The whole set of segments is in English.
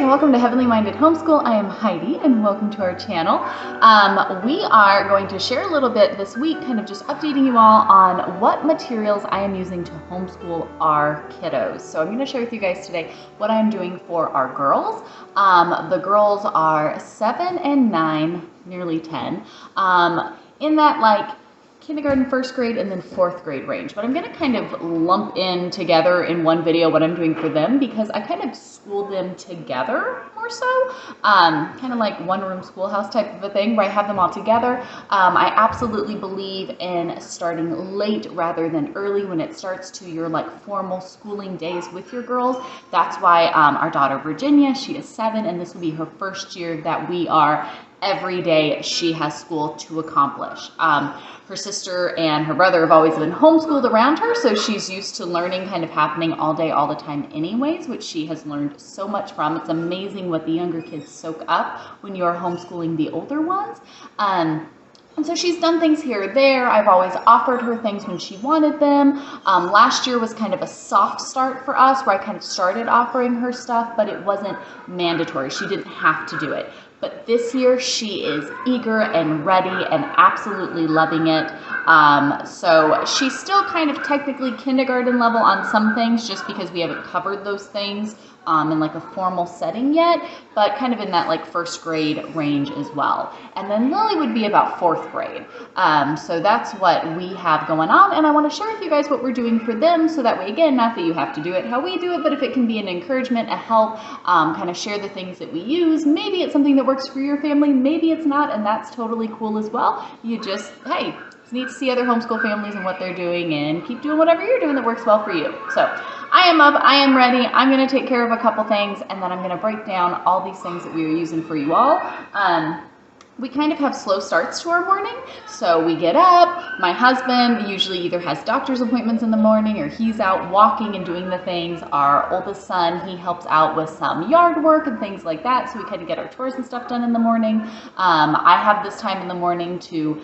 and welcome to Heavenly Minded Homeschool. I am Heidi and welcome to our channel. We are going to share a little bit this week, kind of just updating you all on what materials I am using to homeschool our kiddos. So I'm going to share with you guys today what I'm doing for our girls. The girls are 7 and 9, nearly 10, in that kindergarten, first grade, and then fourth grade range. But I'm going to kind of lump in together in one video what I'm doing for them because I kind of school them together more so. Kind of like one room schoolhouse type of a thing where I have them all together. I absolutely believe in starting late rather than early when it starts to your formal schooling days with your girls. That's why our daughter Virginia, she is 7 and this will be her first year that we are every day she has school to accomplish. Her sister and her brother have always been homeschooled around her, so she's used to learning kind of happening all day, all the time anyways, which she has learned so much from. It's amazing what the younger kids soak up when you're homeschooling the older ones. And so she's done things here or there. I've always offered her things when she wanted them. Last year was kind of a soft start for us where I kind of started offering her stuff, but it wasn't mandatory. She didn't have to do it. But this year she is eager and ready and absolutely loving it. So she's still kind of technically kindergarten level on some things just because we haven't covered those things in a formal setting yet, but kind of in that first grade range as well. And then Lily would be about fourth grade. So that's what we have going on. And I want to share with you guys what we're doing for them so that way, again, not that you have to do it how we do it, but if it can be an encouragement, a help, kind of share the things that we use. Maybe it's something that works for your family, maybe it's not, and that's totally cool as well. You just, hey, it's neat to see other homeschool families and what they're doing and keep doing whatever you're doing that works well for you. So I am up, I am ready, I'm going to take care of a couple things, and then I'm going to break down all these things that we are using for you all. We kind of have slow starts to our morning, so we get up, my husband usually either has doctor's appointments in the morning or he's out walking and doing the things. Our oldest son, he helps out with some yard work and things like that, so we kind of get our chores and stuff done in the morning. I have this time in the morning to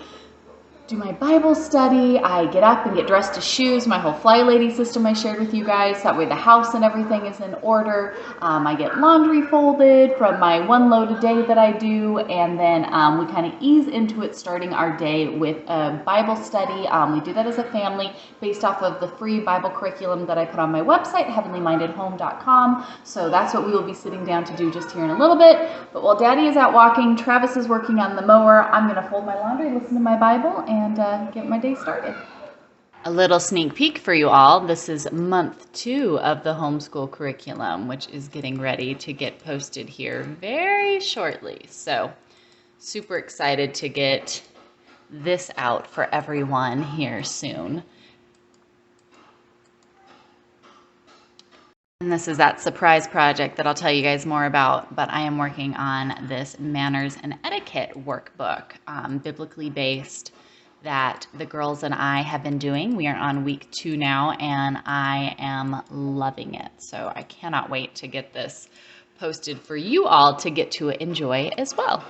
do my Bible study. I get up and get dressed to shoes, my whole Fly Lady system I shared with you guys. That way the house and everything is in order. I get laundry folded from my one load a day that I do, and then we kind of ease into it starting our day with a Bible study. We do that as a family based off of the free Bible curriculum that I put on my website, heavenlymindedhome.com. So that's what we will be sitting down to do just here in a little bit. But while Daddy is out walking, Travis is working on the mower, I'm going to fold my laundry, listen to my Bible, and get my day started. A little sneak peek for you all. This is month 2 of the homeschool curriculum, which is getting ready to get posted here very shortly. So super excited to get this out for everyone here soon. And this is that surprise project that I'll tell you guys more about, but I am working on this manners and etiquette workbook, biblically based, that the girls and I have been doing. We are on week 2 now, and I am loving it. So I cannot wait to get this posted for you all to get to enjoy as well.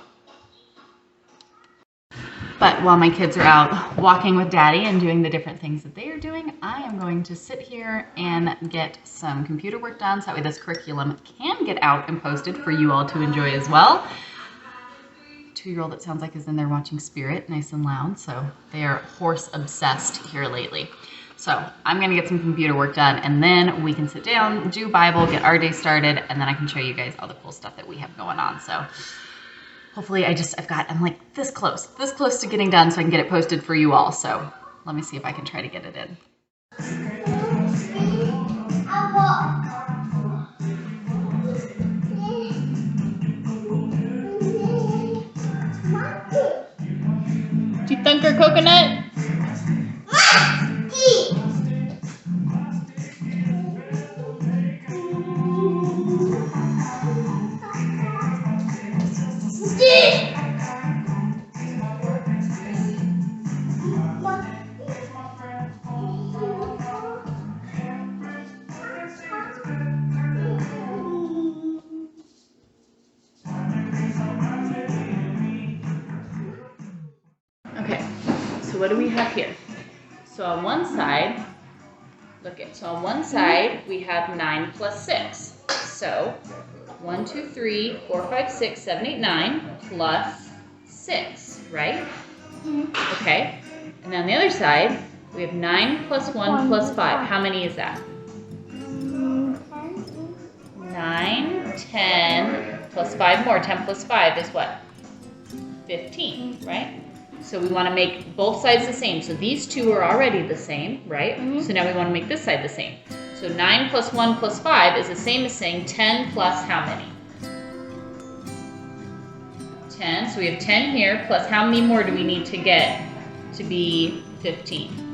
But while my kids are out walking with Daddy and doing the different things that they are doing, I am going to sit here and get some computer work done so that way this curriculum can get out and posted for you all to enjoy as well. 2-year-old, it sounds like, is in there watching Spirit nice and loud, so they are horse obsessed here lately. So I'm going to get some computer work done, and then we can sit down, do Bible, get our day started, and then I can show you guys all the cool stuff that we have going on. So hopefully I'm like this close to getting done so I can get it posted for you all. So let me see if I can try to get it in. Do you think our coconut? Okay, so what do we have here? So on one side, we have 9 plus 6. So 1, 2, 3, 4, 5, 6, 7, 8, 9 plus 6, right? Okay. And on the other side, we have 9 plus 1 plus 5. How many is that? 9, 10 plus 5 more. 10 plus 5 is what? 15, right? So we want to make both sides the same. So these two are already the same, right? So now we want to make this side the same. So 9 plus 1 plus 5 is the same as saying 10 plus how many? 10. So we have 10 here, plus how many more do we need to get to be 15?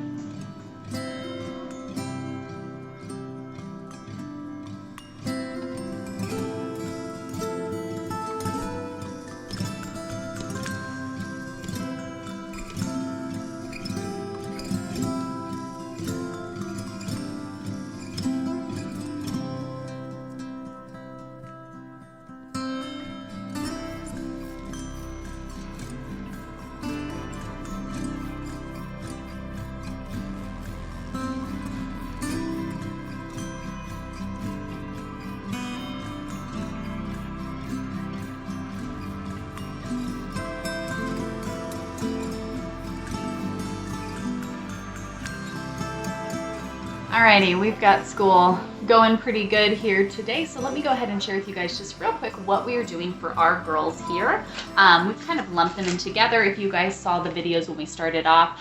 Alrighty, we've got school going pretty good here today, so let me go ahead and share with you guys just real quick what we are doing for our girls here. We've kind of lumped them in together. If you guys saw the videos when we started off,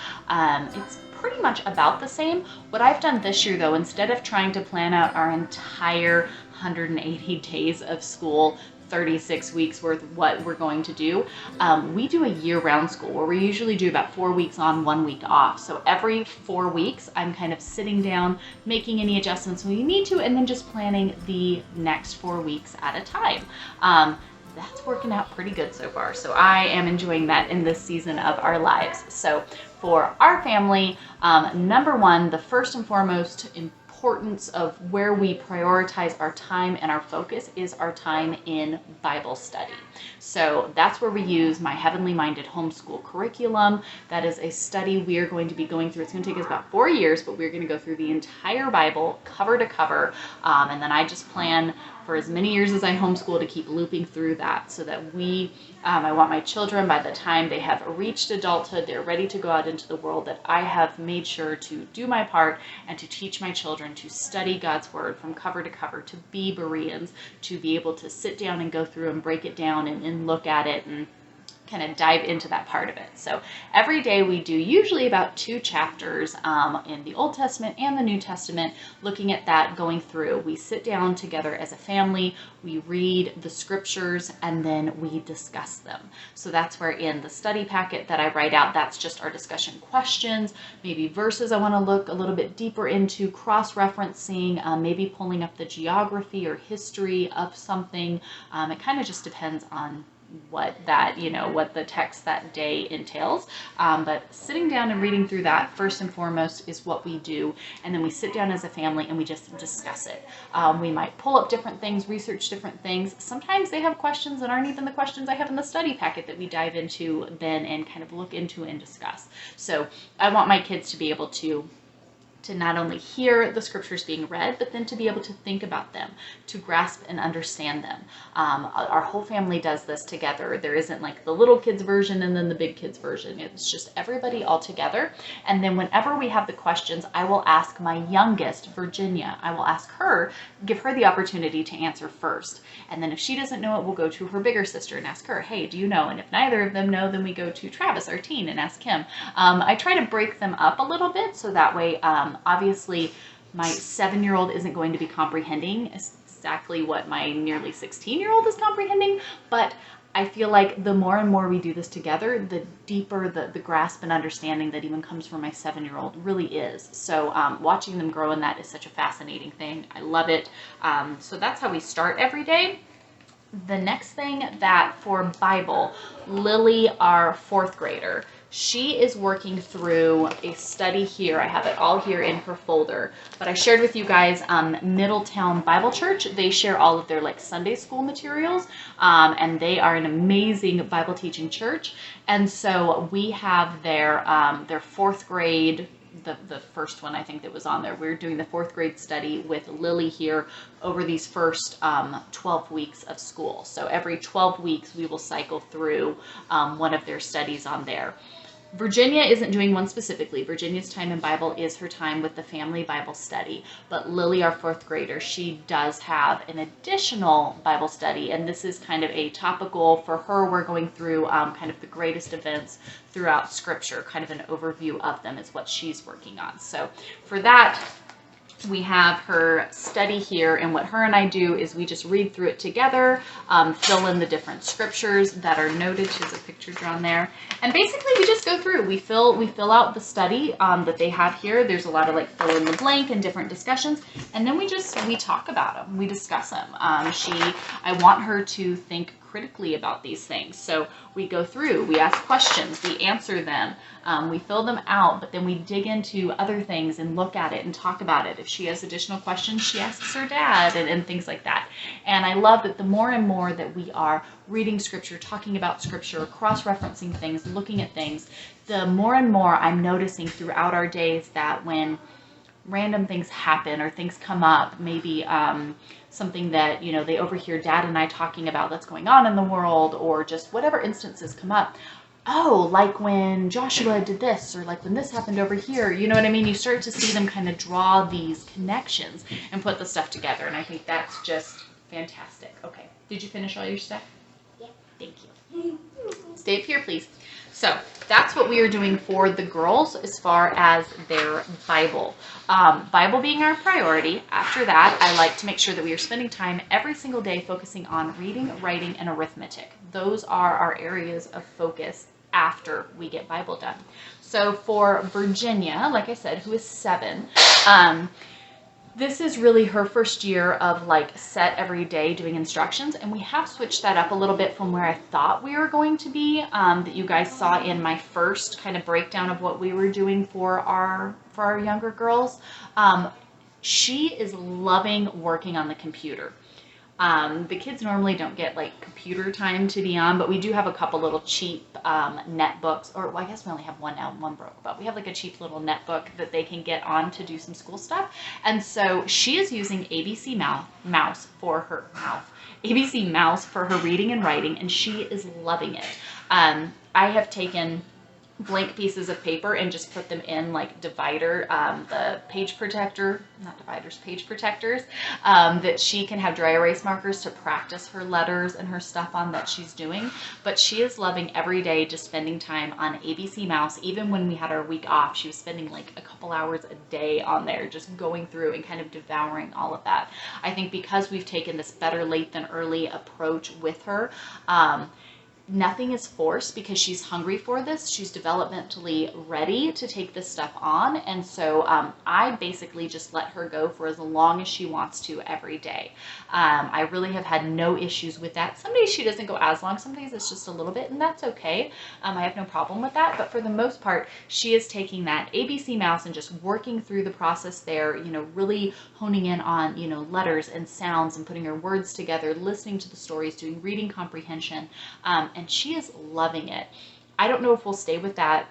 it's pretty much about the same. What I've done this year though, instead of trying to plan out our entire 180 days of school, 36 weeks worth of what we're going to do, we do a year-round school where we usually do about 4 weeks on, 1 week off. So every 4 weeks, I'm kind of sitting down, making any adjustments we need to, and then just planning the next 4 weeks at a time. That's working out pretty good so far. So I am enjoying that in this season of our lives. So for our family, number one, the first and foremost importance of where we prioritize our time and our focus is our time in Bible study. So that's where we use my Heavenly Minded Homeschool curriculum. That is a study we are going to be going through. It's going to take us about 4 years, but we're going to go through the entire Bible cover to cover. And then I just plan for as many years as I homeschool to keep looping through that so that I want my children, by the time they have reached adulthood, they're ready to go out into the world, that I have made sure to do my part and to teach my children to study God's Word from cover to cover, to be Bereans, to be able to sit down and go through and break it down and look at it and kind of dive into that part of it. So every day we do usually about 2 chapters in the Old Testament and the New Testament, looking at that, going through. We sit down together as a family, we read the scriptures, and then we discuss them. So that's where in the study packet that I write out, that's just our discussion questions, maybe verses I want to look a little bit deeper into, cross-referencing, maybe pulling up the geography or history of something. It kind of just depends on what the text that day entails. But sitting down and reading through that first and foremost is what we do. And then we sit down as a family and we just discuss it. We might pull up different things, research different things. Sometimes they have questions that aren't even the questions I have in the study packet that we dive into then and kind of look into and discuss. So I want my kids to be able to not only hear the scriptures being read, but then to be able to think about them, to grasp and understand them. Our whole family does this together. There isn't like the little kids version and then the big kids version. It's just everybody all together. And then whenever we have the questions, I will ask my youngest, Virginia, I will ask her, give her the opportunity to answer first. And then if she doesn't know it, we'll go to her bigger sister and ask her, hey, do you know? And if neither of them know, then we go to Travis, our teen, and ask him. I try to break them up a little bit so that way, obviously, my 7-year-old isn't going to be comprehending exactly what my nearly 16-year-old is comprehending, but I feel like the more and more we do this together, the deeper the grasp and understanding that even comes from my 7-year-old really is. So watching them grow in that is such a fascinating thing. I love it. So that's how we start every day. The next thing that for Bible, Lily, our 4th grader, she is working through a study here. I have it all here in her folder, but I shared with you guys Middletown Bible Church. They share all of their like Sunday school materials, and they are an amazing Bible teaching church. And so we have their 4th grade the first one I think that was on there. We're doing the 4th grade study with Lily here over these first 12 weeks of school. So every 12 weeks we will cycle through one of their studies on there. Virginia isn't doing one specifically. Virginia's time in Bible is her time with the family Bible study. But Lily, our 4th grader, she does have an additional Bible study. And this is kind of a topical for her. We're going through kind of the greatest events throughout Scripture. Kind of an overview of them is what she's working on. So for that, we have her study here, and what her and I do is we just read through it together, fill in the different scriptures that are noted. She has a picture drawn there, and basically we just go through. We fill out the study that they have here. There's a lot of like fill in the blank and different discussions, and then we talk about them. We discuss them. I want her to think critically about these things. So we go through, we ask questions, we answer them, we fill them out, but then we dig into other things and look at it and talk about it. If she has additional questions, she asks her dad and things like that. And I love that the more and more that we are reading Scripture, talking about Scripture, cross-referencing things, looking at things, the more and more I'm noticing throughout our days that when random things happen or things come up, maybe something that, they overhear Dad and I talking about that's going on in the world, or just whatever instances come up. Oh, like when Joshua did this, or like when this happened over here, you know what I mean? You start to see them kind of draw these connections and put the stuff together. And I think that's just fantastic. Okay. Did you finish all your stuff? Yeah. Thank you. Stay up here, please. So that's what we are doing for the girls as far as their Bible. Bible being our priority. After that, I like to make sure that we are spending time every single day focusing on reading, writing, and arithmetic. Those are our areas of focus after we get Bible done. So for Virginia, like I said, who is 7, this is really her first year of like set every day doing instructions, and we have switched that up a little bit from where I thought we were going to be, that you guys saw in my first kind of breakdown of what we were doing for our younger girls. She is loving working on the computer. The kids normally don't get like computer time to be on, but we do have a couple little cheap netbooks, or well, I guess we only have one now and one broke, but we have like a cheap little netbook that they can get on to do some school stuff. And so she is using ABC Mouse for her reading and writing, and she is loving it. I have taken blank pieces of paper and just put them in like divider, the page protectors, that she can have dry erase markers to practice her letters and her stuff on that she's doing. But she is loving every day just spending time on ABC Mouse. Even when we had our week off, she was spending like a couple hours a day on there, just going through and kind of devouring all of that. I think because we've taken this better late than early approach with her, nothing is forced because she's hungry for this. She's developmentally ready to take this stuff on. And so I basically just let her go for as long as she wants to every day. I really have had no issues with that. Some days she doesn't go as long. Some days it's just a little bit, and that's okay. I have no problem with that. But for the most part, she is taking that ABC Mouse and just working through the process there, really honing in on, letters and sounds and putting her words together, listening to the stories, doing reading comprehension. And she is loving it. I don't know if we'll stay with that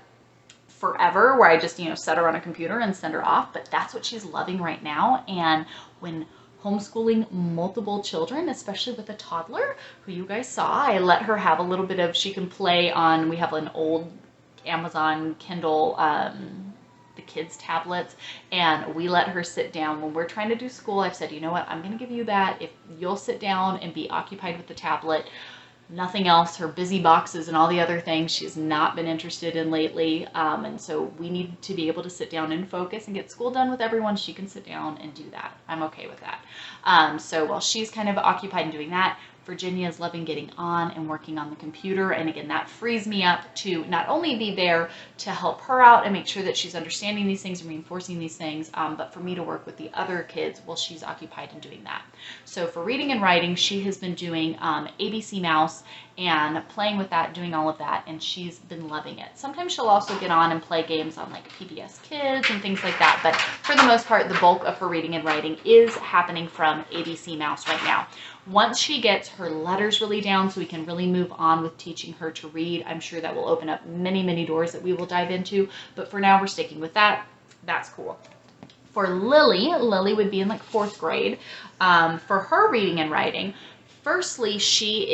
forever, where I just, set her on a computer and send her off, but that's what she's loving right now. And when homeschooling multiple children, especially with a toddler, who you guys saw, I let her have a little bit of, she can play on, we have an old Amazon Kindle, the kids' tablets, and we let her sit down when we're trying to do school. I've said, you know what, I'm going to give you that if you'll sit down and be occupied with the tablet. Nothing else. Her busy boxes and all the other things she's not been interested in lately. And so we need to be able to sit down and focus and get school done with everyone. She can sit down and do that. I'm okay with that. So while she's kind of occupied in doing that, Virginia is loving getting on and working on the computer. And again, that frees me up to not only be there to help her out and make sure that she's understanding these things and reinforcing these things, but for me to work with the other kids while she's occupied in doing that. So for reading and writing, she has been doing ABC Mouse and playing with that, doing all of that, and she's been loving it. Sometimes she'll also get on and play games on like PBS Kids and things like that, but for the most part, the bulk of her reading and writing is happening from ABC Mouse right now. Once she gets her letters really down so we can really move on with teaching her to read, I'm sure that will open up many, many doors that we will dive into, but for now we're sticking with that. that's cool. For Lily would be in like 4th grade. For her reading and writing, firstly, she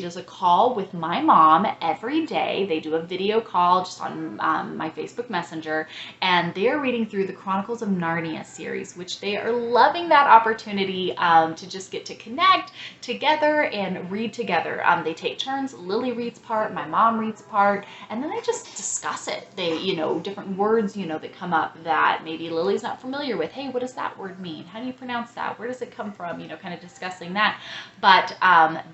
does a call with my mom every day. They do a video call just on my Facebook Messenger, and they're reading through the Chronicles of Narnia series, which they are loving that opportunity to just get to connect together and read together. They take turns. Lily reads part, my mom reads part, and then they just discuss it. They, different words, that come up that maybe Lily's not familiar with. Hey, what does that word mean? How do you pronounce that? Where does it come from? Kind of discussing that. But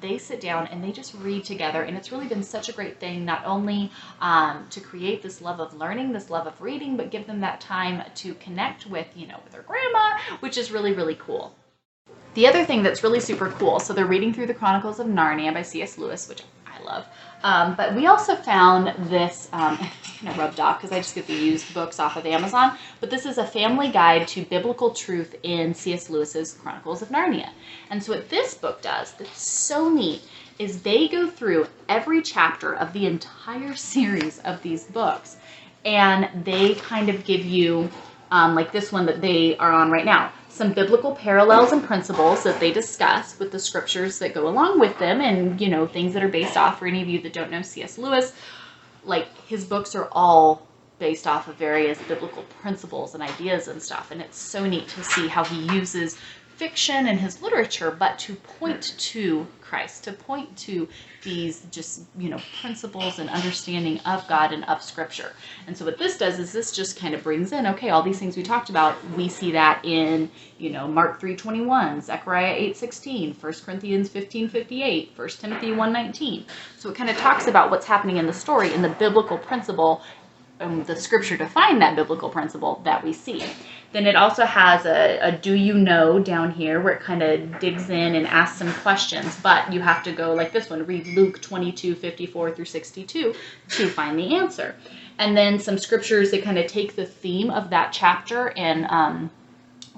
they sit down and they just read together, and it's really been such a great thing, not only to create this love of learning, this love of reading, but give them that time to connect with, with their grandma, which is really, really cool. The other thing that's really super cool, so they're reading through the Chronicles of Narnia by C.S. Lewis, which I love. But we also found this, kind of rubbed off because I just get the used books off of Amazon, but this is a family guide to biblical truth in C.S. Lewis's Chronicles of Narnia. And so what this book does that's so neat is they go through every chapter of the entire series of these books, and they kind of give you, like this one that they are on right now, some biblical parallels and principles that they discuss with the scriptures that go along with them, and things that are based off. For any of you that don't know C.S. Lewis, like his books are all based off of various biblical principles and ideas and stuff, and it's so neat to see how he uses fiction and his literature, but to point to Christ, to point to these just, principles and understanding of God and of Scripture. And so what this does is this just kind of brings in, okay, all these things we talked about, we see that in, Mark 3:21, Zechariah 8:16, 1 Corinthians 15:58, 1 Timothy 1:19. So it kind of talks about what's happening in the story and the biblical principle, the scripture define that biblical principle that we see. Then it also has a do you know down here where it kind of digs in and asks some questions, but you have to go like this one, read Luke 22:54 through 62 to find the answer. And then some scriptures that kind of take the theme of that chapter and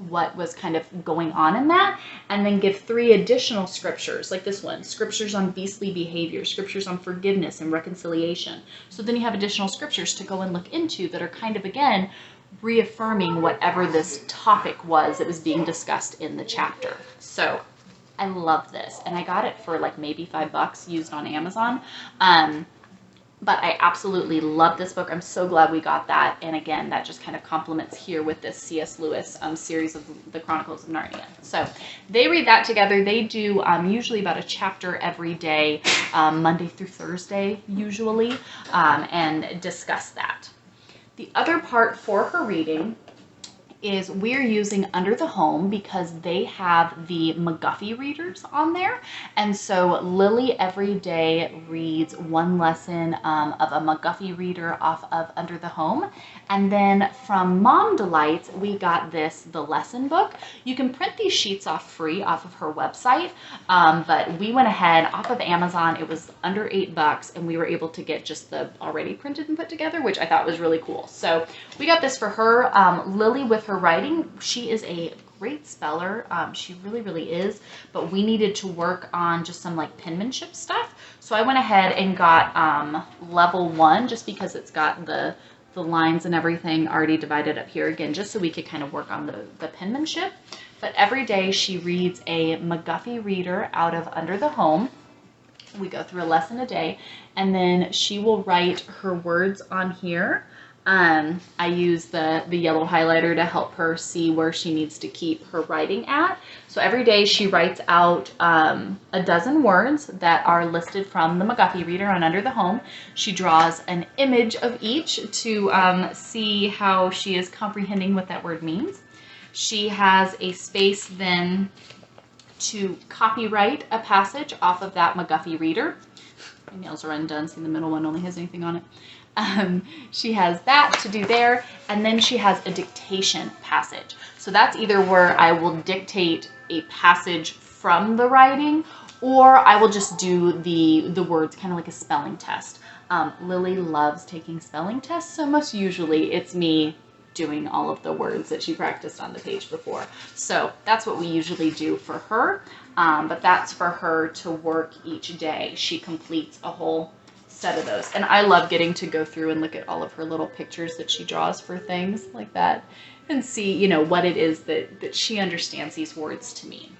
what was kind of going on in that, and then give 3 additional scriptures like this one, scriptures on beastly behavior, scriptures on forgiveness and reconciliation. So then you have additional scriptures to go and look into that are kind of, again, reaffirming whatever this topic was that was being discussed in the chapter. So I love this, and I got it for like maybe $5 used on Amazon. But I absolutely love this book. I'm so glad we got that. And again, that just kind of complements here with this C.S. Lewis series of the Chronicles of Narnia. So they read that together. They do usually about a chapter every day, Monday through Thursday usually, and discuss that. The other part for her reading is we're using Under the Home because they have the McGuffey readers on there. And so Lily every day reads one lesson of a McGuffey reader off of Under the Home. And then from Mom Delights, we got the lesson book. You can print these sheets off free off of her website, but we went ahead off of Amazon. It was under $8, and we were able to get just the already printed and put together, which I thought was really cool. So we got this for her. Lily, with her writing, she is a great speller. She really, really is, but we needed to work on just some like penmanship stuff. So I went ahead and got level 1 just because it's got the lines and everything already divided up here again, just so we could kind of work on the penmanship. But every day she reads a McGuffey reader out of Under the Home. We go through a lesson a day, and then she will write her words on here. I use the yellow highlighter to help her see where she needs to keep her writing at. So every day she writes out a dozen words that are listed from the McGuffey reader on Under the Home. She draws an image of each to see how she is comprehending what that word means. She has a space then to copyright a passage off of that McGuffey reader. My nails are undone, see the middle one only has anything on it. She has that to do there, and then she has a dictation passage. So that's either where I will dictate a passage from the writing, or I will just do the words, kind of like a spelling test. Lily loves taking spelling tests, so most usually it's me doing all of the words that she practiced on the page before. So that's what we usually do for her, but that's for her to work each day. She completes a whole set of those. And I love getting to go through and look at all of her little pictures that she draws for things like that and see, you know, what it is that she understands these words to mean.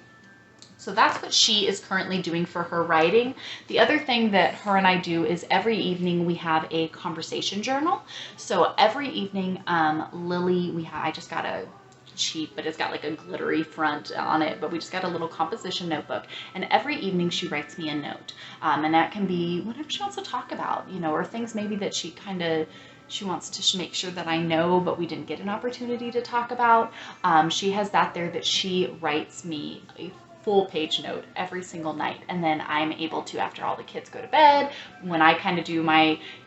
So that's what she is currently doing for her writing. The other thing that her and I do is every evening we have a conversation journal. So every evening, Lily, I just got a cheap, but it's got like a glittery front on it, but we just got a little composition notebook, and every evening she writes me a note, and that can be whatever she wants to talk about, you know, or things maybe that she wants to make sure that I know, but we didn't get an opportunity to talk about. She has that there that she writes me a full page note every single night, and then I'm able to, after all the kids go to bed, when I kind of do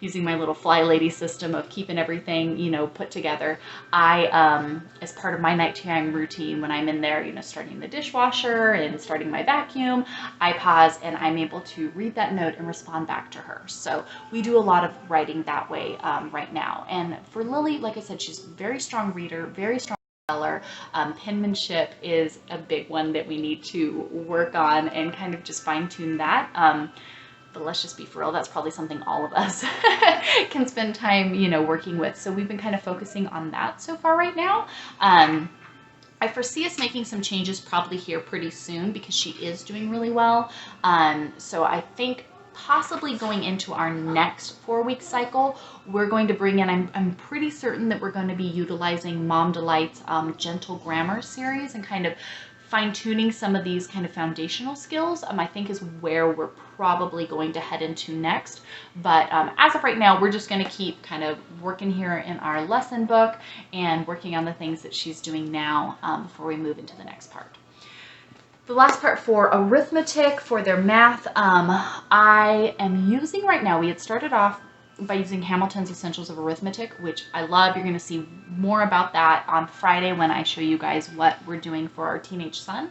using my little fly lady system of keeping everything, you know, put together, I as part of my nighttime routine, when I'm in there, you know, starting the dishwasher and starting my vacuum, I pause and I'm able to read that note and respond back to her. So we do a lot of writing that way right now. And for Lily, like I said, she's a very strong reader, very strong speller. Penmanship is a big one that we need to work on and kind of just fine tune that. But let's just be for real, that's probably something all of us can spend time, you know, working with. So we've been kind of focusing on that so far right now. I foresee us making some changes probably here pretty soon because she is doing really well. So I think possibly going into our next 4-week cycle, we're going to bring in, I'm pretty certain that we're going to be utilizing Mom Delight's Gentle Grammar series and kind of fine-tuning some of these kind of foundational skills, I think is where we're probably going to head into next. But as of right now, we're just going to keep kind of working here in our lesson book and working on the things that she's doing now before we move into the next part. The last part for arithmetic, for their math, I am using right now, we had started off by using Hamilton's Essentials of Arithmetic, which I love. You're going to see more about that on Friday when I show you guys what we're doing for our teenage son.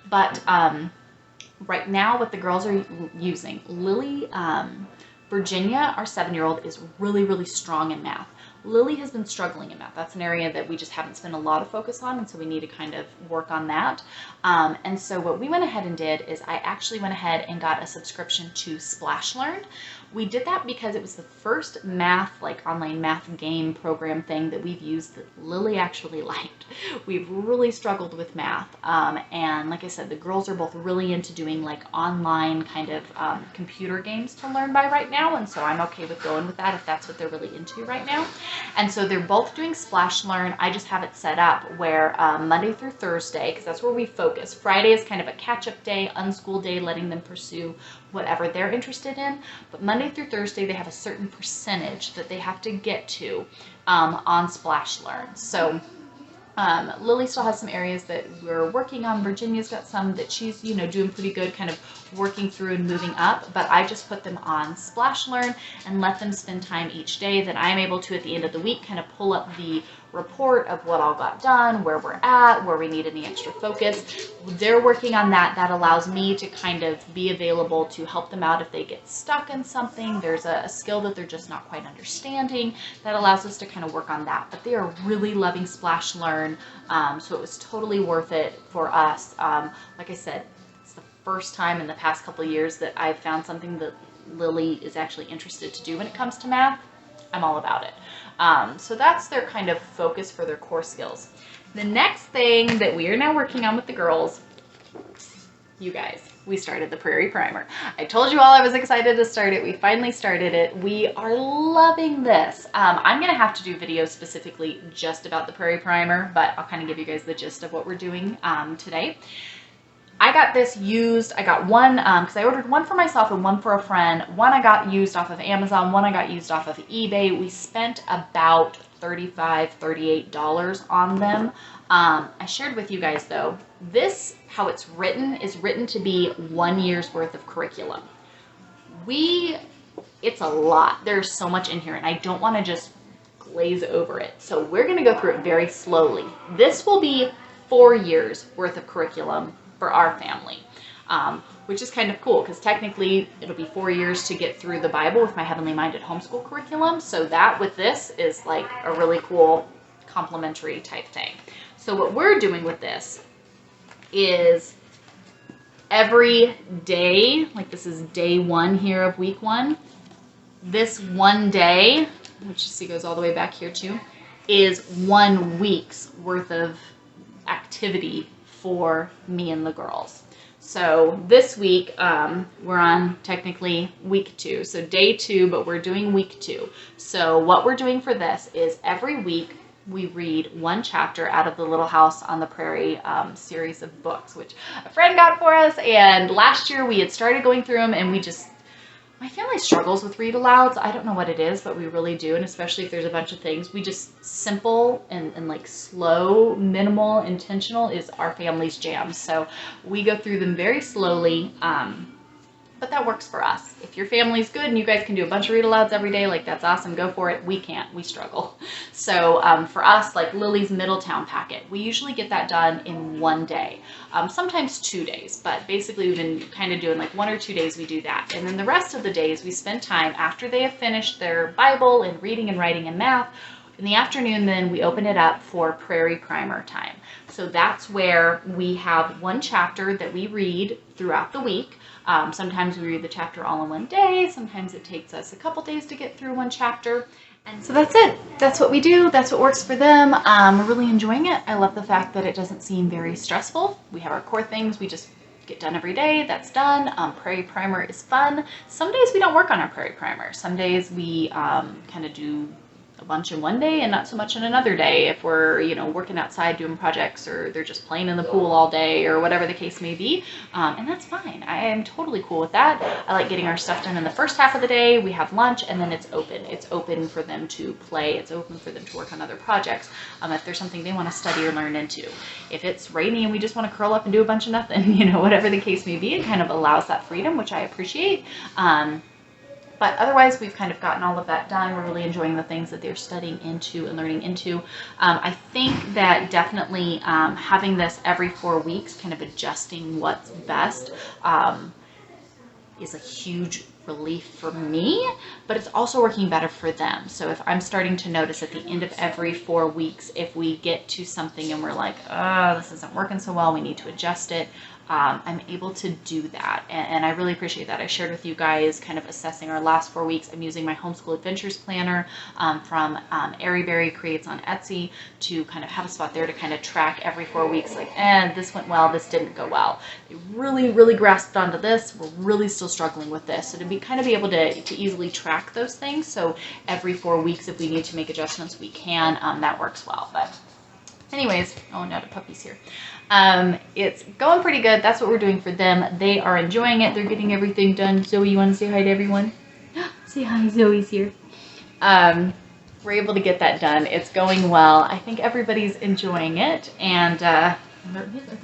But right now what the girls are using, Lily, Virginia, our 7-year-old, is really, really strong in math. Lily has been struggling in math. That's an area that we just haven't spent a lot of focus on, and so we need to kind of work on that. And so what we went ahead and did is I actually went ahead and got a subscription to Splash Learn. We did that because it was the first math, like online math game program thing that we've used that Lily actually liked. We've really struggled with math. And like I said, the girls are both really into doing like online kind of computer games to learn by right now. And so I'm okay with going with that if that's what they're really into right now. And so they're both doing Splash Learn. I just have it set up where Monday through Thursday, because that's where we focus. Friday is kind of a catch-up day, unschool day, letting them pursue whatever they're interested in. But Monday through Thursday, they have a certain percentage that they have to get to on Splash Learn. So Lily still has some areas that we're working on. Virginia's got some that she's, you know, doing pretty good, kind of working through and moving up. But I just put them on Splash Learn and let them spend time each day. Then I'm able to, at the end of the week, kind of pull up the report of what all got done, where we're at, where we need any extra focus. They're working on that. That allows me to kind of be available to help them out if they get stuck in something. There's a skill that they're just not quite understanding. That allows us to kind of work on that. But they are really loving Splash Learn, so it was totally worth it for us. Like I said, it's the first time in the past couple of years that I've found something that Lily is actually interested to do when it comes to math. I'm all about it. So that's their kind of focus for their core skills. The next thing that we are now working on with the girls, you guys, we started the Prairie Primer. I told you all I was excited to start it. We finally started it. We are loving this. I'm going to have to do videos specifically just about the Prairie Primer, but I'll kind of give you guys the gist of what we're doing today. I got this used. I got one because I ordered one for myself and one for a friend. One I got used off of Amazon. One I got used off of eBay. We spent about $35, $38 on them. I shared with you guys though, this, how it's written, is written to be 1 year's worth of curriculum. It's a lot. There's so much in here and I don't want to just glaze over it. So we're going to go through it very slowly. This will be 4 years worth of curriculum for our family, which is kind of cool because technically it'll be 4 years to get through the Bible with my Heavenly Minded homeschool curriculum. So that with this is like a really cool complementary type thing. So what we're doing with this is every day, like this is day 1 here of week 1, this one day, which you see goes all the way back here too, is 1 week's worth of activity for me and the girls. So this week, we're on technically week 2. So day 2, but we're doing week 2. So what we're doing for this is every week we read 1 chapter out of the Little House on the Prairie series of books, which a friend got for us. And last year we had started going through them, and my family struggles with read alouds. I don't know what it is, but we really do. And especially if there's a bunch of things, we just simple and like slow, minimal, intentional is our family's jam. So we go through them very slowly. But that works for us. If your family's good and you guys can do a bunch of read alouds every day, like that's awesome, go for it. We can't, we struggle. So for us, like Lily's Middletown packet, we usually get that done in 1 day, sometimes 2 days, but basically we've been kind of doing like 1 or 2 days we do that. And then the rest of the days we spend time after they have finished their Bible and reading and writing and math. In the afternoon, then we open it up for Prairie Primer time. So that's where we have 1 chapter that we read throughout the week. Sometimes we read the chapter all in 1 day. Sometimes it takes us a couple days to get through 1 chapter. And so that's it. That's what we do. That's what works for them. We're really enjoying it. I love the fact that it doesn't seem very stressful. We have our core things. We just get done every day. That's done. Prairie Primer is fun. Some days we don't work on our Prairie Primer. Some days we kind of do a bunch in 1 day and not so much in another day if we're, you know, working outside doing projects, or they're just playing in the pool all day, or whatever the case may be. And that's fine. I am totally cool with that. I like getting our stuff done in the first half of the day. We have lunch, and then it's open. It's open for them to play. It's open for them to work on other projects. If there's something they want to study or learn into. If it's rainy and we just want to curl up and do a bunch of nothing, you know, whatever the case may be, it kind of allows that freedom, which I appreciate. But otherwise, we've kind of gotten all of that done. We're really enjoying the things that they're studying into and learning into. I think that definitely having this every 4 weeks, kind of adjusting what's best, is a huge relief for me, but it's also working better for them. So if I'm starting to notice at the end of every 4 weeks, if we get to something and we're like, oh, this isn't working so well, we need to adjust it, I'm able to do that. And I really appreciate that. I shared with you guys kind of assessing our last 4 weeks. I'm using my Homeschool Adventures Planner from Airyberry Creates on Etsy to kind of have a spot there to kind of track every 4 weeks, like, this went well, this didn't go well. They really, really grasped onto this. We're really still struggling with this. So to be able to easily track those things. So every 4 weeks, if we need to make adjustments, we can. That works well. But anyways, oh, now the puppy's here. It's going pretty good. That's what we're doing for them. They are enjoying it. They're getting everything done. Zoe, you want to say hi to everyone? Say hi, Zoe's here. We're able to get that done. It's going well. I think everybody's enjoying it. And the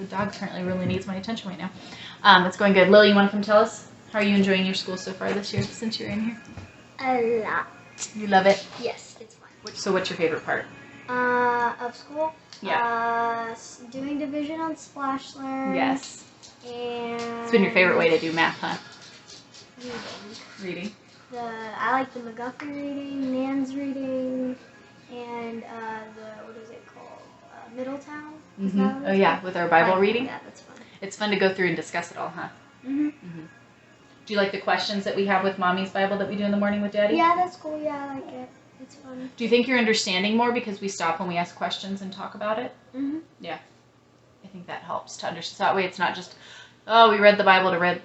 dog currently really needs my attention right now. It's going good. Lily, you want to come tell us? How are you enjoying your school so far this year since you're in here? A lot. You love it? Yes, it's fun. So what's your favorite part? Of school? Yeah. Doing division on Splash Learn. Yes. And It's been your favorite way to do math, huh? Reading. Reading. I like the McGuffey reading, Nan's reading, and what is it called? Middletown? Oh yeah, with our Bible reading? Yeah, that's fun. It's fun to go through and discuss it all, huh? Mm-hmm. Do you like the questions that we have with Mommy's Bible that we do in the morning with Daddy? Yeah, that's cool. Yeah, I like it. It's fun. Do you think you're understanding more because we stop when we ask questions and talk about it? Mm-hmm. Yeah. I think that helps to understand. So that way it's not just, oh, we read the Bible to read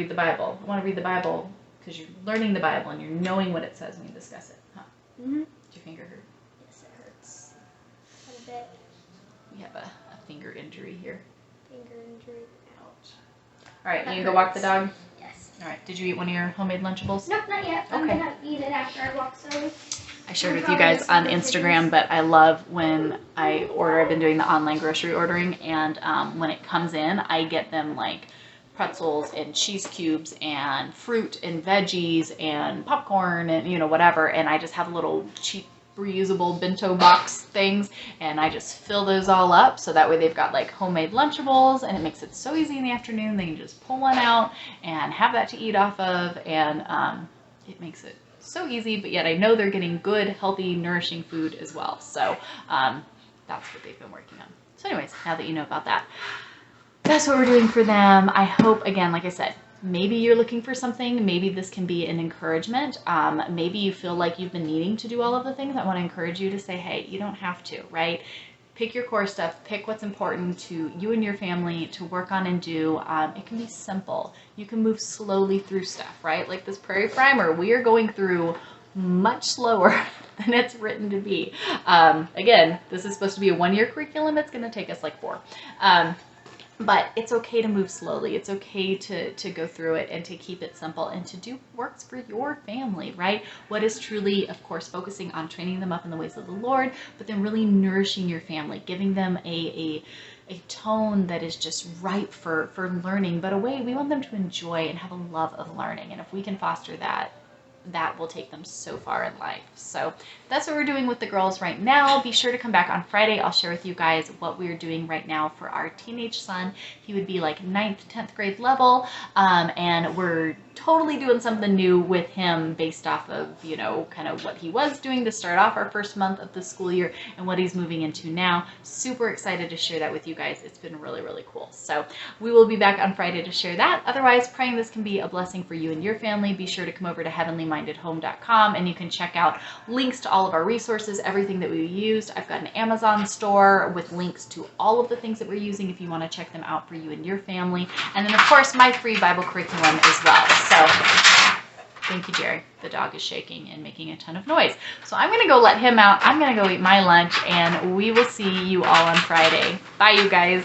the Bible. I want to read the Bible because you're learning the Bible and you're knowing what it says when you discuss it, huh? Mm-hmm. Did your finger hurt? Yes, it hurts quite a bit. We have a finger injury here. Finger injury. Ouch. All right, you can go walk the dog? Yes. All right, did you eat one of your homemade Lunchables? Nope, not yet. I'm Okay. gonna eat it after I walk Zoe. I shared with you guys on Instagram, but I love when I order. I've been doing the online grocery ordering, and when it comes in, I get them like pretzels and cheese cubes and fruit and veggies and popcorn and whatever, and I just have little cheap reusable bento box things, and I just fill those all up so that way they've got like homemade Lunchables, and it makes it so easy in the afternoon. They can just pull one out and have that to eat off of, and it makes it so easy, but yet I know they're getting good, healthy, nourishing food as well. So that's what they've been working on. So anyways, now that you know about that, that's what we're doing for them. I hope, again, like I said, maybe you're looking for something. Maybe this can be an encouragement. Maybe you feel like you've been needing to do all of the things. I want to encourage you to say, hey, you don't have to, right? Pick your core stuff, pick what's important to you and your family to work on and do. It can be simple. You can move slowly through stuff, right? Like this Prairie Primer, we are going through much slower than it's written to be. Again, this is supposed to be a 1-year curriculum. It's going to take us like 4. But it's okay to move slowly. It's okay to go through it and to keep it simple and to do what works for your family, right? What is truly, of course, focusing on training them up in the ways of the Lord, but then really nourishing your family, giving them a tone that is just ripe for learning, but a way we want them to enjoy and have a love of learning. And if we can foster that, that will take them so far in life. So that's what we're doing with the girls right now. Be sure to come back on Friday. I'll share with you guys what we're doing right now for our teenage son. He would be like 9th, 10th grade level. And we're totally doing something new with him based off of, you know, kind of what he was doing to start off our first month of the school year and what he's moving into now. Super excited to share that with you guys. It's been really, really cool. So we will be back on Friday to share that. Otherwise, praying this can be a blessing for you and your family. Be sure to come over to heavenlymindedhome.com and you can check out links to all of our resources, everything that we used. I've got an Amazon store with links to all of the things that we're using if you want to check them out for you and your family. And then, of course, my free Bible curriculum as well. So thank you, Jerry. The dog is shaking and making a ton of noise. So I'm going to go let him out. I'm going to go eat my lunch, and we will see you all on Friday. Bye, you guys.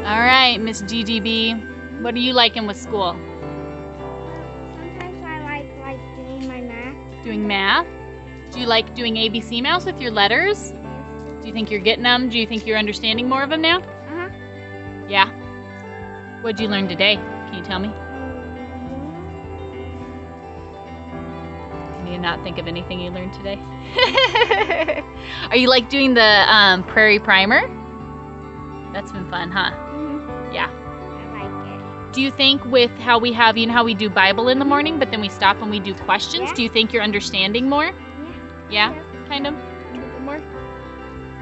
All right, Miss GGB, what are you liking with school? Sometimes I like doing my math. Doing math? Do you like doing ABC Mouse with your letters? Do you think you're getting them? Do you think you're understanding more of them now? Uh-huh. Yeah? What'd you learn today? Can you tell me? Can you not think of anything you learned today? Are you like doing the Prairie Primer? That's been fun, huh? Yeah. I like it. Do you think with how we have, you know how we do Bible in the morning, but then we stop and we do questions? Yeah. Do you think you're understanding more? Yeah. Yeah? Kind of? A little bit more?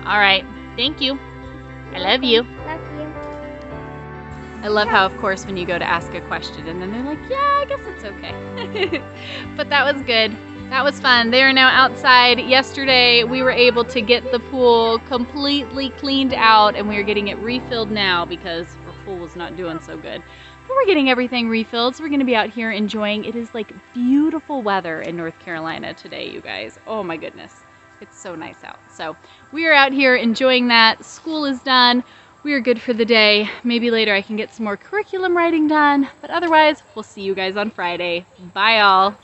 All right. Thank you. I love you. Love you. I love how, of course, when you go to ask a question and then they're like, yeah, I guess it's okay. But that was good. That was fun. They are now outside. Yesterday, we were able to get the pool completely cleaned out, and we are getting it refilled now because our pool was not doing so good. But we're getting everything refilled, so we're going to be out here enjoying. It is like beautiful weather in North Carolina today, you guys. Oh my goodness. It's so nice out. So we are out here enjoying that. School is done. We are good for the day. Maybe later I can get some more curriculum writing done, but otherwise, we'll see you guys on Friday. Bye, all.